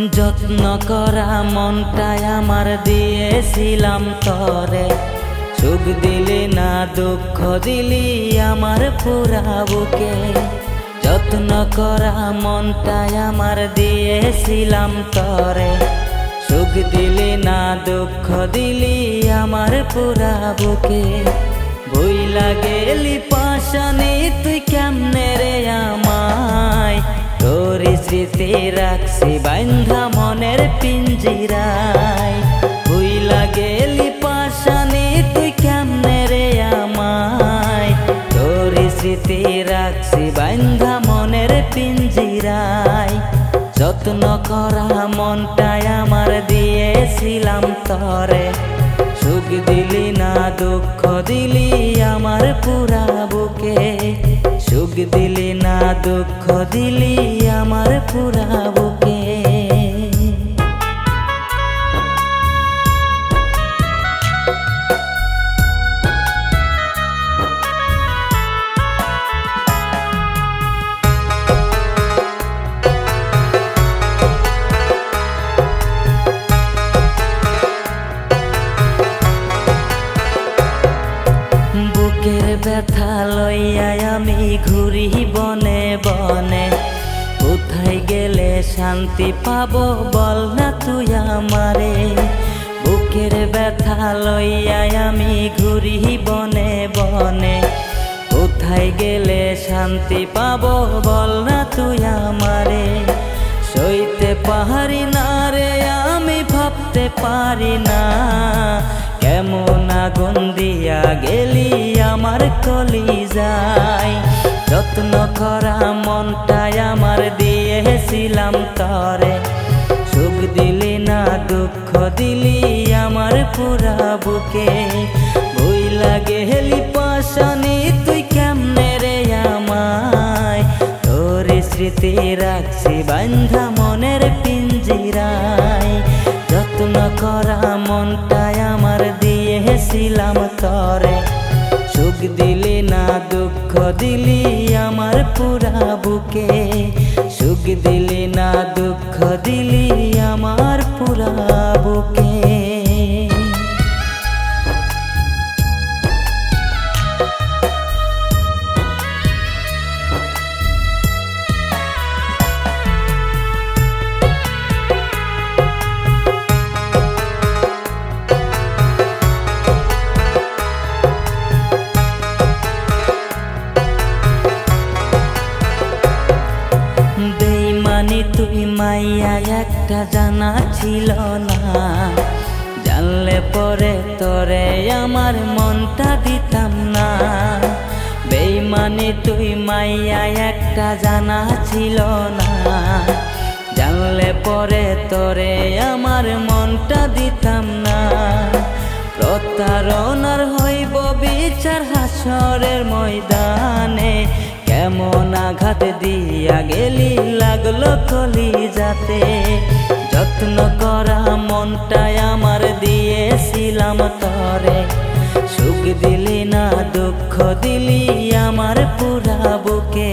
যত্ন করা মনটাই আমার দিয়েছিলাম তরে, সুখ দিলি না দুঃখ দিলি আমার পুরা বুকে। যত্ন করা মনটাই আমার দিয়েছিলাম তরে, সুখ দিলি না দুঃখ দিলি আমার পুরা বুকে। ভুইলা গেলি পাশানি তুই কেমনে রে আমায়, তোর স্মৃতি রাখছি বাইন্ধা মনের পিঞ্জিরায়। ভুইলা গেলি পাশানি তুই কেমনে রে আমায়, তোর স্মৃতি রাখছি বাইন্ধা মনের পিঞ্জিরায়। যত্ন করা মনটাই আমার দিয়েছিলাম তরে, সুখ দিলি না দুঃখ দিলি আমার পুরা বুকে। সুখ দিলি না দুঃখ দিলি আমার পুরা বুকে। বুকের ব্যথা লইয়া আমি ঘুরি বনে বনে, কোথায় গেলে শান্তি পাবো বল না তুই আমারে। বুকের ব্যথা লইয়া আমি ঘুরি বনে বনে, কোথায় গেলে শান্তি পাবো বল না তুই আমারে। সইতে পারি না রে আমি ভাবতে পারি না, কেমন আগুন দিয়া গেলি আমার কলিজায়। যত্ন করা মনটাই আমার দিয়েছিলাম তরে, সুখ দিলি না দুঃখ দিলি আমার পুরা বুকে। ভুইলা গেলি পাশানি তুই কেমনে রে আমায়, তোর স্মৃতি রাখছি বাইন্ধা মনের পিঞ্জিরায়। যত্ন করা মনটাই আমার দিয়েছিলাম তরে, সুখ দিলি না দুঃখ দিলি আমার পুরা বুকে। সুখ দিলি না দুঃখ দিলি আমার পুরা বুকে। বেইমানি তুই মাইয়া একটা জানা ছিল না, জানলে পরে তোরে আমার মনটা দিতাম না। বেইমানি তুই মাইয়া একটা জানা ছিল না, জানলে পরে তোরে আমার মনটা দিতাম না। প্রতারণার হইব বিচার হাসরের ময়দানে, কেমন আঘাত দিয়া গেলি লাগলো কলিজাতে। যত্ন করা মনটাই আমার দিয়েছিলাম তরে, সুখ দিলি না দুঃখ দিলি আমার পুরা বুকে।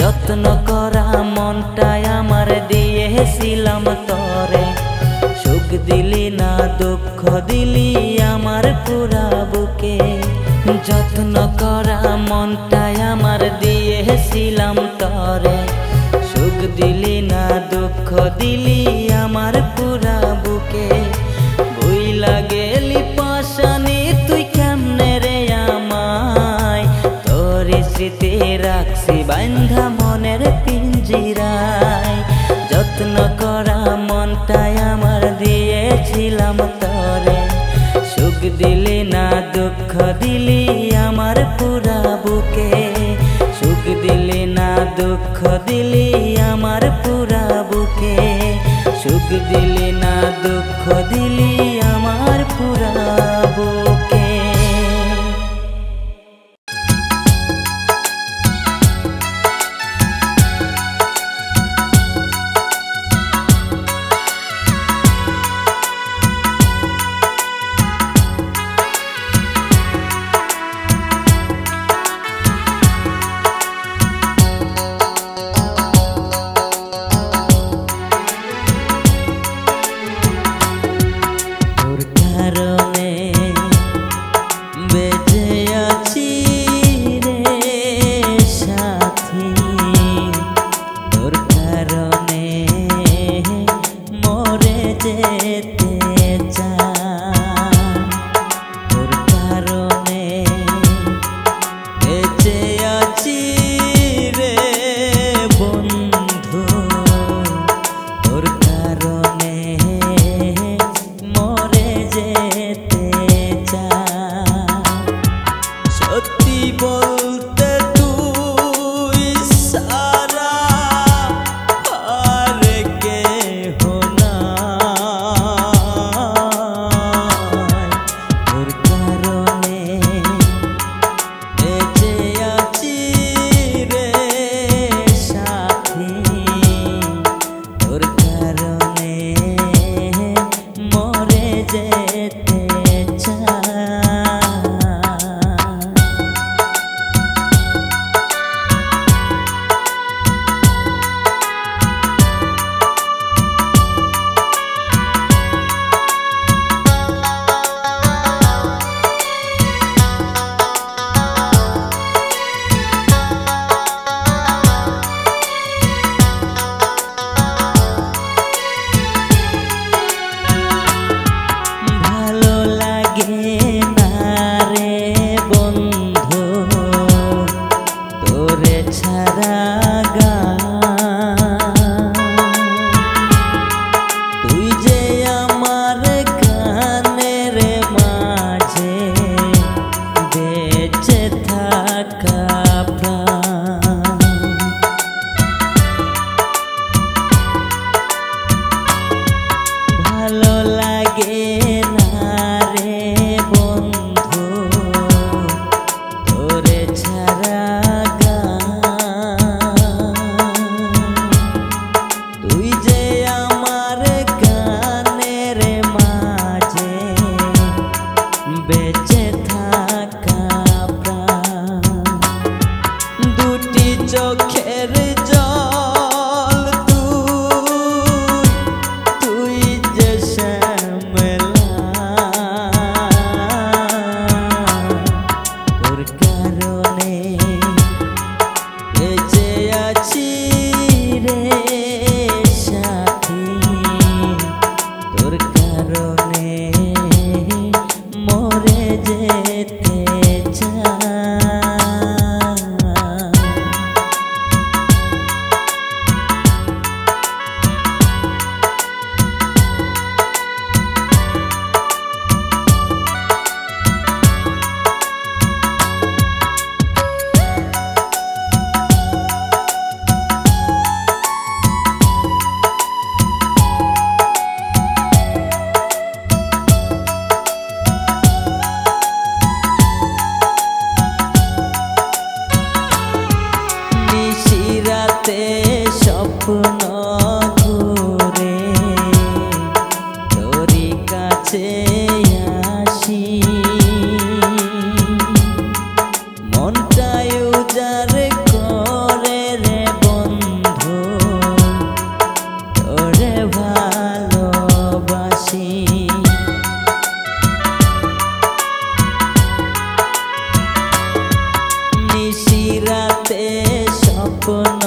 যত্ন করা মনটাই আমার দিয়েছিলাম তরে, সুখ দিলি না দুঃখ দিলি আমার পুরা বুকে। যত্ন করা মনটাই আমার দিয়েছিলাম তরে, সুখ দিলি না দুঃখ দিলি আমার পুরা বুকে। ভুইলা গেলি পাশানি তুই কেমনে রে আমায়, তোর স্মৃতি রাখছি বাইন্ধা মনের পিঞ্জিরায়। যত্ন করা মনটাই আমার দিয়েছিলাম তরে, সুখ দিলি না দুঃখ দিলি আমার পুরা বুকে। সুখ দিলি না দুঃখ দিলি আমার পুরা বুকে। সুখ দিলি না দুঃখ দিলি আমার পুরা বুকে। ভালো লাগে না রে বন্ধু তোরে ছাড়া তুই যে আমার গানের মাঝে বেঁচে থাকা প্রাণ দুটি চোখের জল তুই যে শ্যামলা তোর কারণে বেঁচে আছি রে সাথী তোর কারণে মরে যেতে চাই। নিশিরাতে স্বপ্ন ঘুরে তোরি কাছে আসি মনটাই উজাড় করে রে বন্ধু তোরে ভালোবাসি নিশিরাতে স্বপ্ন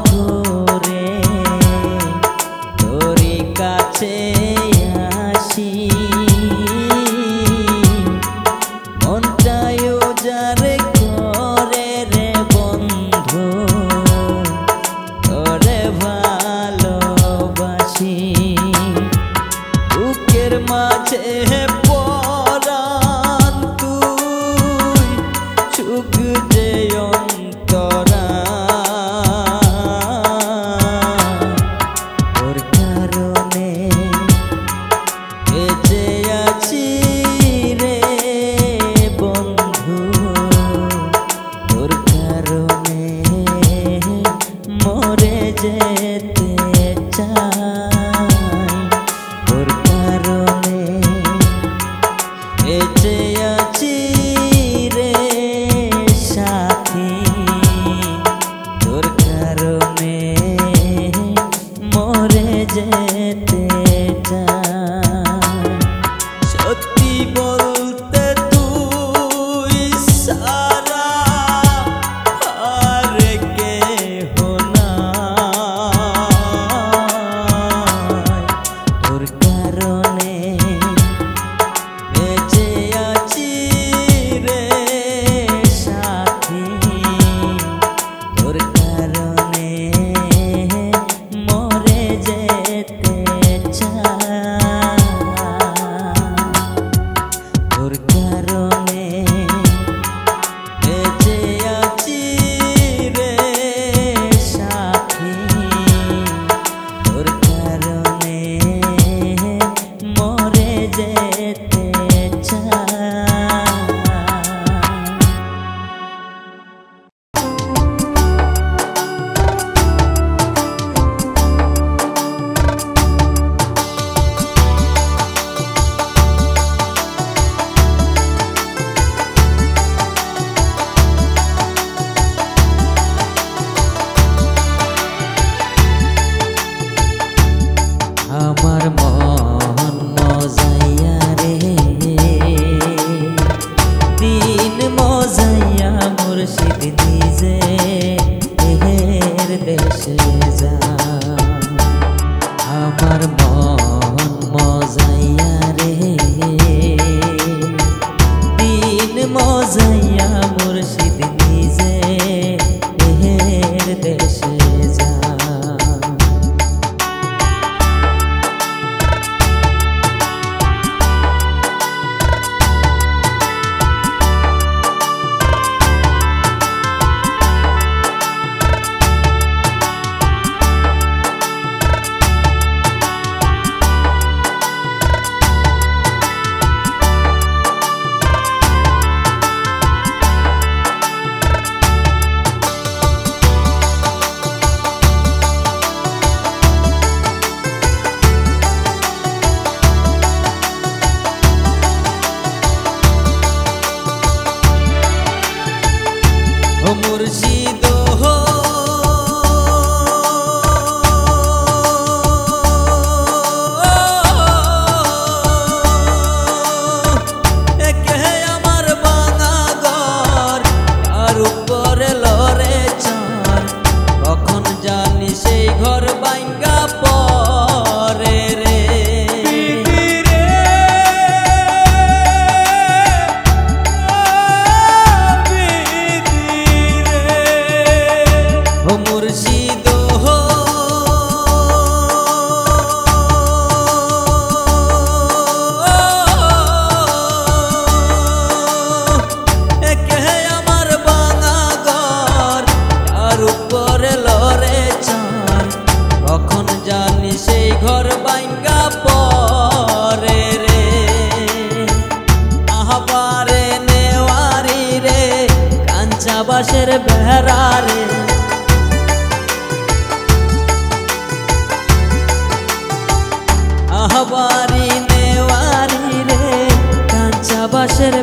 ঘুরে তোরি কাছে আসি মনটাই উজাড় করে রে বন্ধু তোরে ভালোবাসি বুকের মাঝে পরাণ তুই সুখ যে অন্তরা তোর কারণে বেঁচে আছি রে বন্ধু তোর কারণে মরে যেতে চাই তোর কারণে বেঁচে আছি রে সাথী তোর কারণে মরে যেতে চাই। সত্যি বলতে তুই সারা আর কেহ নাই তোর কারণে বেঁচে আছি রে সাথী তোর কারণে মরে যেতে চাই তোর কারণে বেঁচে আছি রে সাথী তোর কারণে মরে যেতে চাই। আমার মন মজাইয়া রে দিন মজাইয়া মুর্শিদ নিজে এর দেশে যা আমার মন মজাইয়া রে দিন মজাইয়া মুর্শিদ নিজে এর দেশে যা পরে রে আহবারে নেওয়ারি রে কাঞ্চা বাঁশের বেড়া রে আহবারি নেওয়ারি রে কাঞ্চা বাঁশের